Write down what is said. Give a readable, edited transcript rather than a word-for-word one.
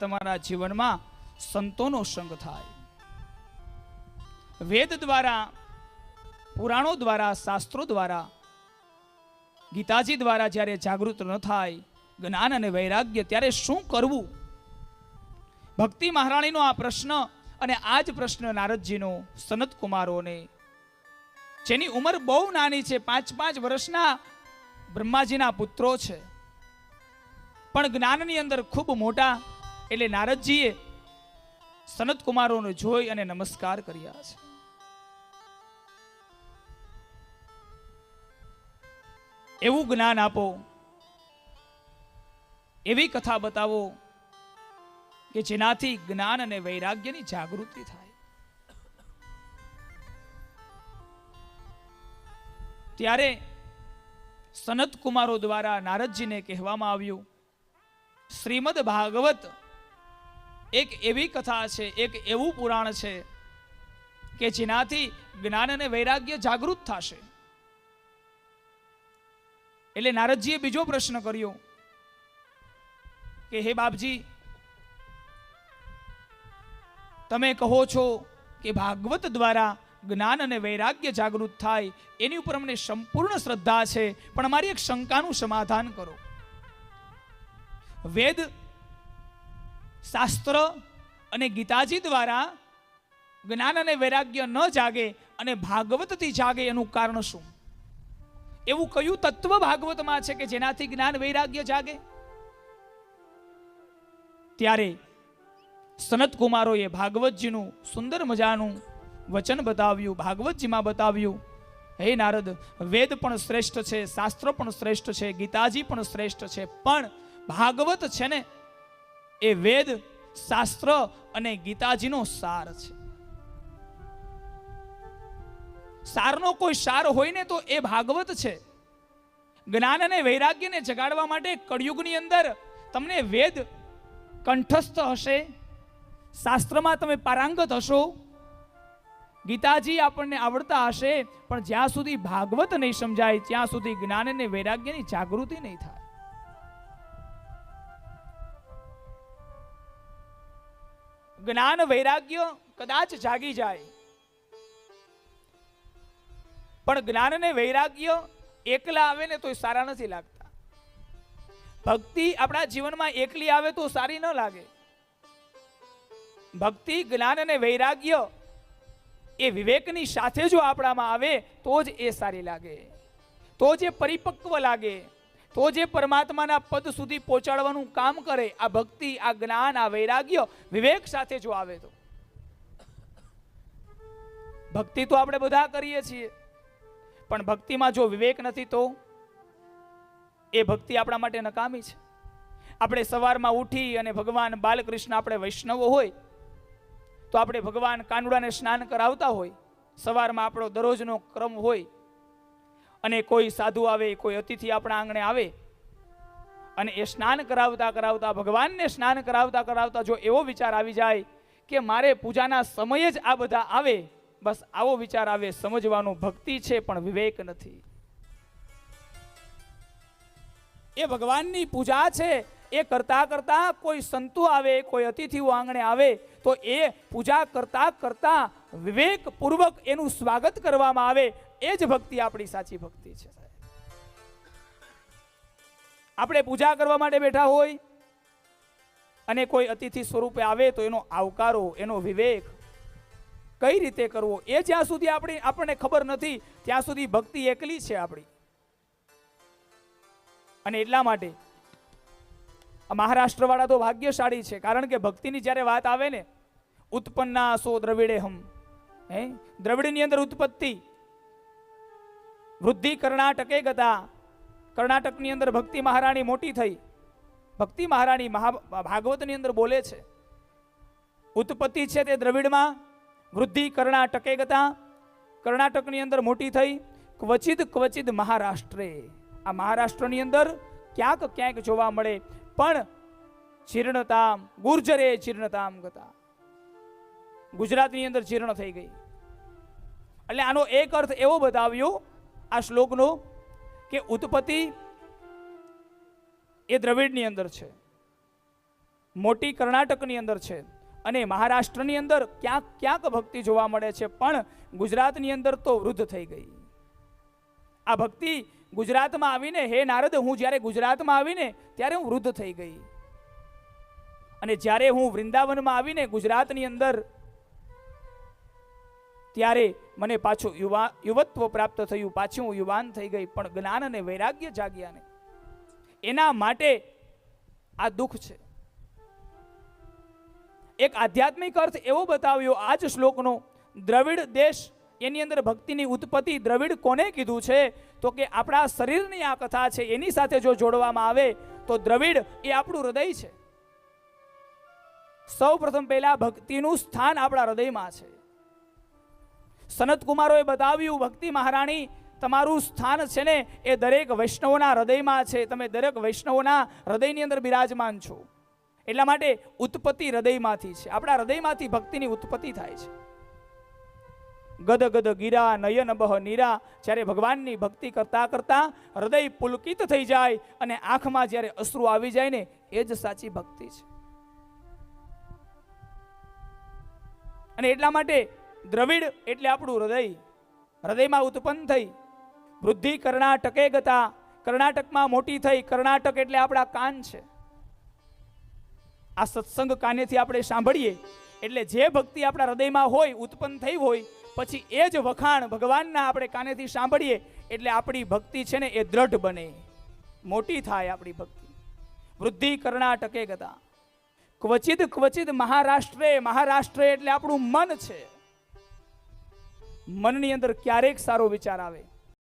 તમારા જીવનમાં સંતોનો સંગ થાય. વેદ દ્વારા, પુરાણો દ્વારા, શાસ્ત્રો દ્વારા, ગીતાજી દ્વારા જ્યારે જાગૃત ન થાય જ્ઞાન અને વૈરાગ્ય, ત્યારે શું કરવું? ભક્તિ મહારાણીનો આ પ્રશ્ન, અને આ જ પ્રશ્ન નારદજીનો સનત કુમારોને, જેની ઉંમર બહુ નાની છે, 5 વર્ષના બ્રહ્માજીના પુત્રો છે, પણ જ્ઞાનની અંદર ખૂબ મોટા. એટલે નારદજીએ સનત કુમારોને જોઈ અને નમસ્કાર કર્યા છે. એવું જ્ઞાન આપો, એવી કથા બતાવો કે જેનાથી જ્ઞાન અને વૈરાગ્યની જાગૃતિ થાય. ત્યારે સનત કુમારો દ્વારા નારદજીને કહેવામાં આવ્યું, શ્રીમદ ભાગવત એક એવી કથા છે, એક એવું પુરાણ છે કે જેનાથી જ્ઞાન અને વૈરાગ્ય જાગૃત થશે. એટલે નારદજીએ બીજો પ્રશ્ન કર્યો કે હે બાપજી, તમે કહો છો કે ભાગવત દ્વારા જ્ઞાન અને વૈરાગ્ય જાગૃત થાય, એની ઉપર અમને સંપૂર્ણ શ્રદ્ધા છે, પણ અમારી એક શંકાનું સમાધાન કરો. વેદ, શાસ્ત્ર અને ગીતાજી દ્વારા જ્ઞાન અને વૈરાગ્ય ન જાગે અને ભાગવતથી જાગે, એનું કારણ શું? એવું કયું તત્વ ભાગવતમાં છે કે જેનાથી જ્ઞાન વૈરાગ્ય જાગે? ત્યારે સનત કુમારોએ ભાગવતજીનું સુંદર મજાનું વચન બતાવ્યું, ભાગવતજીમાં બતાવ્યું, હે નારદ, વેદ પણ શ્રેષ્ઠ છે, શાસ્ત્ર પણ શ્રેષ્ઠ છે, ગીતાજી પણ શ્રેષ્ઠ છે, પણ ભાગવત છે ને એ વેદ, શાસ્ત્ર અને ગીતાજીનો સાર છે. સારનો કોઈ સાર હોય ને તો એ ભાગવત છે. જ્ઞાન અને વૈરાગ્યને જગાડવા માટે કળિયુગની અંદર તમને વેદ કંઠસ્થ હશે, શાસ્ત્રમાં તમે પારંગત હશો, ગીતાજી આપણને આવડતા હશે, પણ જ્યાં સુધી ભાગવત નહીં સમજાય ત્યાં સુધી જ્ઞાન અને વૈરાગ્યની જાગૃતિ નહીં થાય. જ્ઞાન વૈરાગ્ય કદાચ જાગી જાય, પણ જ્ઞાન અને વૈરાગ્ય એકલા આવે ને તો સારા નથી લાગતા. ભક્તિ આપણા જીવનમાં એકલી આવે તો સારી ન લાગે. ભક્તિ, જ્ઞાન અને વૈરાગ્ય એ વિવેકની સાથે જો આપણામાં આવે તો જ એ સારી લાગે, તો જ એ પરિપક્વ લાગે, તો જે પરમાત્માના પદ સુધી પહોંચાડવાનું કામ કરે. આ ભક્તિ, આ જ્ઞાન, આ વૈરાગ્ય વિવેક સાથે જો આવે તો. ભક્તિ તો આપણે બધા કરીએ છીએ, પણ ભક્તિમાં જો વિવેક નથી તો એ ભક્તિ આપણા માટે નકામી છે. આપણે સવારમાં ઉઠી અને ભગવાન બાલકૃષ્ણ, આપણે વૈષ્ણવો હોય તો આપણે ભગવાન કાનુડાને સ્નાન કરાવતા હોય, સવારમાં આપણો દરરોજનો ક્રમ હોય, અને કોઈ સાધુ આવે, કોઈ અતિથિ આપણા આંગણે આવે, અને એ સ્નાન કરાવતા કરાવતા, ભગવાનને સ્નાન કરાવતા કરાવતા જો એવો વિચાર આવી જાય કે મારે પૂજાના સમયે જ આ બધા આવે, બસ આવો વિચાર આવે, સમજવાનું ભક્તિ છે પણ વિવેક નથી. એ ભગવાનની પૂજા છે, એ કરતા કરતા કોઈ સંતો આવે, કોઈ અતિથિઓ આંગણે આવે તો એ પૂજા કરતા કરતા વિવેક પૂર્વક એનું સ્વાગત કરવામાં આવે, એ જ ભક્તિ આપણી સાચી ભક્તિ છે. આપણે પૂજા કરવા માટે બેઠા હોય અને કોઈ અતિથિ સ્વરૂપે આવે તો એનો આવકારો, એનો વિવેક કઈ રીતે કરવો, એ જ્યાં સુધી આપણને ખબર નથી ત્યાં સુધી ભક્તિ એકલી છે આપણી. અને એટલા માટે મહારાષ્ટ્ર વાળા તો ભાગ્યશાળી છે, કારણ કે ભક્તિની જ્યારે વાત આવે ને, ઉત્પન્ના સો દ્રવિડે હમ, દ્રવિડની અંદર ઉત્પત્તિ, વૃદ્ધિ કર્ણાટકે ગતા, કર્ણાટકની અંદર ભક્તિ મહારાણી મોટી થઈ. ભક્તિ મહારાણી ભાગવતની અંદર બોલે છે, ઉત્પત્તિ છે તે દ્રવિડમાં, વૃદ્ધિ કર્ણાટકે ગતા, કર્ણાટકની અંદર મોટી થઈ, ક્વચિત ક્વચિત મહારાષ્ટ્રે, આ મહારાષ્ટ્રની અંદર ક્યાંક ક્યાંક જોવા મળે, પણ જીર્ણતામ ગુર્જરે જીર્ણતામ ગતા, ગુજરાતની અંદર જીર્ણ થઈ ગઈ. એટલે આનો એક અર્થ એવો બતાવ્યો આ શ્લોકનો કે ઉત્પત્તિ એ દ્રવિડની અંદર છે, મોટી કર્ણાટકની અંદર છે અને મહારાષ્ટ્રની અંદર ક્યાંક ક્યાંક ભક્તિ જોવા મળે છે, પણ ગુજરાતની અંદર તો વૃદ્ધ થઈ ગઈ. આ ભક્તિ ગુજરાતમાં આવીને, હે નારદ, હું જ્યારે ગુજરાતમાં આવીને ત્યારે હું વૃદ્ધ થઈ ગઈ, અને જ્યારે હું વૃંદાવનમાં આવીને ગુજરાતની અંદર ત્યારે મને પાછું યુવત્વ પ્રાપ્ત થયું, પાછું હું યુવાન થઈ ગઈ, પણ જ્ઞાન અને વૈરાગ્ય જાગ્યા ને એના માટે આ દુઃખ છે. એક આધ્યાત્મિક અર્થ એવો બતાવ્યો આ જ શ્લોકનો. દ્રવિડ દેશ, એની અંદર ભક્તિની ઉત્પત્તિ દ્રવિડ કોને કીધું છે? તો કે આપણા શરીરની આ કથા છે એની સાથે જો જોડવામાં આવે તો દ્રવિડ એ આપણું હૃદય છે. સૌ પ્રથમ પહેલા ભક્તિનું સ્થાન આપણા હૃદયમાં છે. સનત કુમારોએ બતાવ્યું, ભક્તિ મહારાણી, તમારું સ્થાન છે ને એ દરેક વૈષ્ણવોના હૃદયમાં છે. તમે દરેક વૈષ્ણવોના હૃદયની અંદર બિરાજમાન છો. એટલા માટે ઉત્પત્તિ હૃદયમાંથી છે. આપણા હૃદયમાંથી ભક્તિની ઉત્પત્તિ થાય છે. ગદ ગદ ગીરા નયન બહ નીરા, જ્યારે ભગવાનની ભક્તિ કરતા કરતા હૃદય પુલકિત થઈ જાય અને આંખમાં જ્યારે અશ્રુ આવી જાય ને, એ જ સાચી ભક્તિ છે. અને એટલા માટે દ્રવિડ એટલે આપણું હૃદય. હૃદયમાં ઉત્પન્ન થઈ વૃદ્ધિ કર્ણાટકે ગતા, કર્ણાટકમાં મોટી થઈ. કર્ણાટક એટલે આપણા કાન છે. આ સત્સંગ કાનેથી આપણે સાંભળીએ એટલે જે ભક્તિ આપણા હૃદયમાં હોય, ઉત્પન્ન થઈ હોય, પછી એ જ વખાણ ભગવાનના આપણે કાનેથી સાંભળીએ એટલે આપણી ભક્તિ છે ને એ દ્રઢ બને, મોટી થાય આપણી ભક્તિ. વૃદ્ધિ કર્ણાટકે ગતા, ક્વચિત ક્વચિત મહારાષ્ટ્રે. મહારાષ્ટ્ર એટલે આપણું મન છે. મનની અંદર ક્યારેક સારો વિચાર આવે,